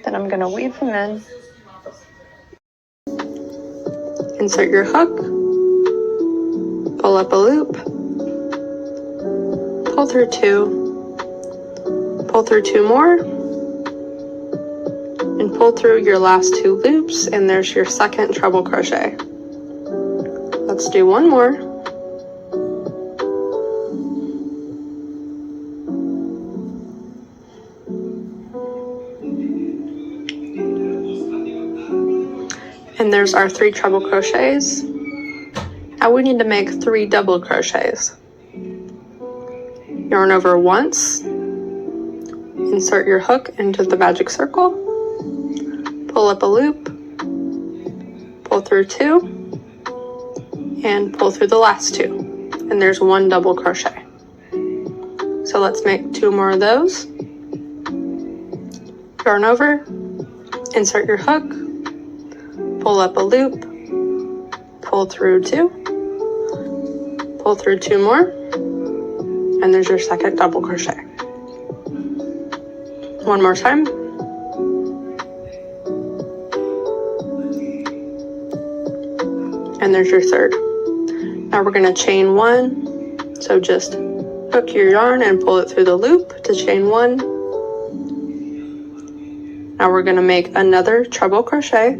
Then I'm going to weave them in. Insert your hook, pull up a loop, pull through two more, and pull through your last 2 loops, and there's your second treble crochet. Let's do one more. And there's our 3 treble crochets. Now we need to make 3 double crochets. Yarn over once, insert your hook into the magic circle, pull up a loop, pull through 2, and pull through the last 2. And there's 1 double crochet. So let's make 2 more of those. Yarn over, insert your hook, pull up a loop, pull through 2, pull through 2 more, and there's your second double crochet. One more time. And there's your third. Now we're going to chain 1. So just hook your yarn and pull it through the loop to chain 1. Now we're going to make another treble crochet.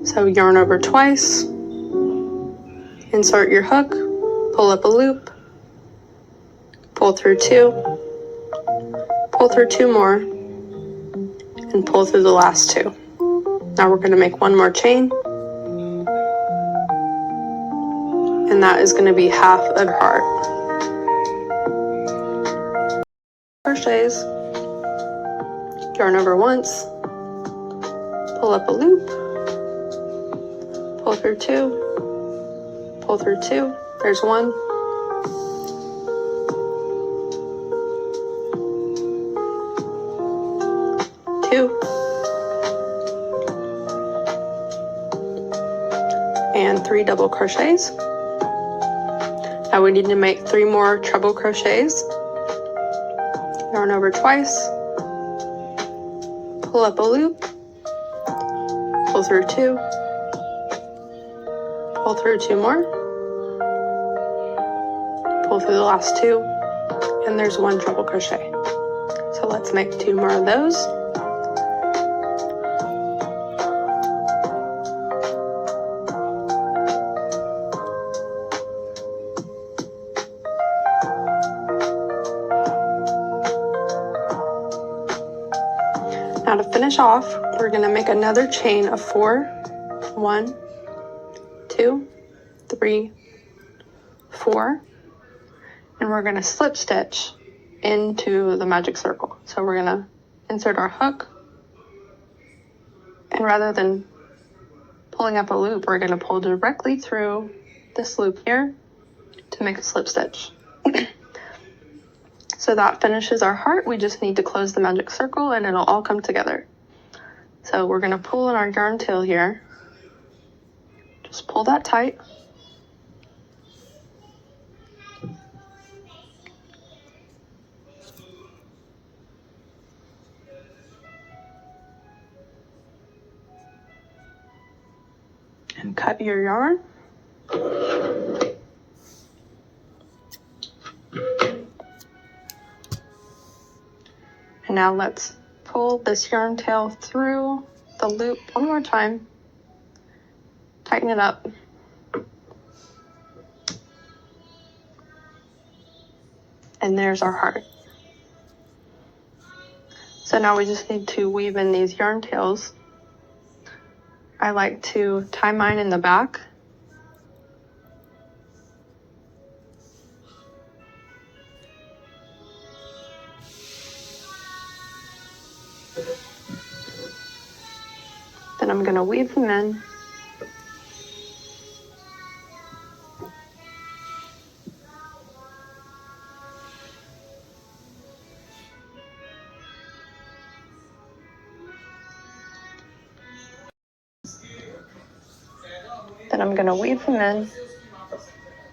So yarn over twice, insert your hook, pull up a loop, pull through 2, pull through 2 more, and pull through the last 2. Now we're going to make 1 more chain, and that is going to be half of heart. Crochets, yarn over once, pull up a loop, pull through 2, pull through 2, there's 1, 2, and 3 double crochets. Now we need to make 3 more treble crochets. Yarn over twice, pull up a loop, pull through 2, pull through 2 more, pull through the last 2, and there's 1 treble crochet. So let's make 2 more of those. Now to finish off, we're going to make another chain of 4. 1, 2, 3, 4, and we're going to slip stitch into the magic circle. So we're going to insert our hook, and rather than pulling up a loop, we're going to pull directly through this loop here to make a slip stitch. So that finishes our heart. We just need to close the magic circle and it'll all come together. So we're going to pull in our yarn tail here. Just pull that tight. And cut your yarn. And now let's pull this yarn tail through the loop one more time. Tighten it up. And there's our heart. So now we just need to weave in these yarn tails. I like to tie mine in the back. Then I'm going to weave them in. Then I'm going to weave them in.